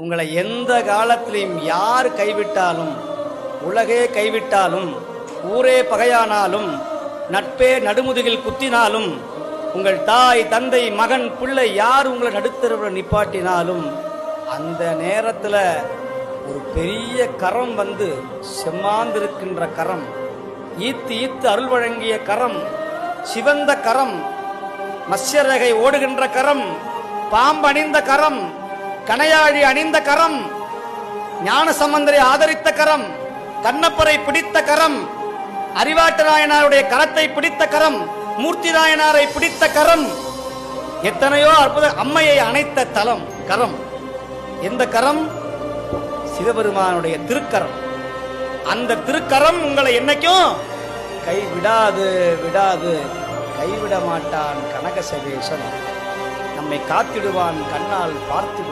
உங்களை எந்த காலத்திலையும் யார் கைவிட்டாலும், உலகே கைவிட்டாலும், ஊரே பகையானாலும், நட்பே நடுமுதுகில் குத்தினாலும், உங்கள் தாய் தந்தை மகன் பிள்ளை யார் உங்களை நடுத்தரவில் நிப்பாட்டினாலும், அந்த நேரத்தில் ஒரு பெரிய கரம் வந்து செம்மாந்திருக்கின்ற கரம், ஈத்து ஈத்து அருள் வழங்கிய கரம், சிவந்த கரம், மத்ஸ்யரேகை ஓடுகின்ற கரம், பாம்பு அணிந்த கரம், கணையாழி அணிந்த கரம், ஞான சம்பந்தரை ஆதரித்த கரம், கண்ணப்பரை பிடித்த கரம், அறிவாட்டு நாயனாருடைய கரத்தை பிடித்த கரம், மூர்த்தி நாயனாரை பிடித்த கரம், எத்தனையோ அற்புத அம்மையை அணைத்த தலம் கரம். எந்த கரம்? சிவபெருமானுடைய திருக்கரம். அந்த திருக்கரம் உங்களை என்னைக்கும் கைவிடாது விடாது, கைவிட மாட்டான் கனகசவேசன். நம்மை காத்திடுவான், கண்ணால் பார்த்து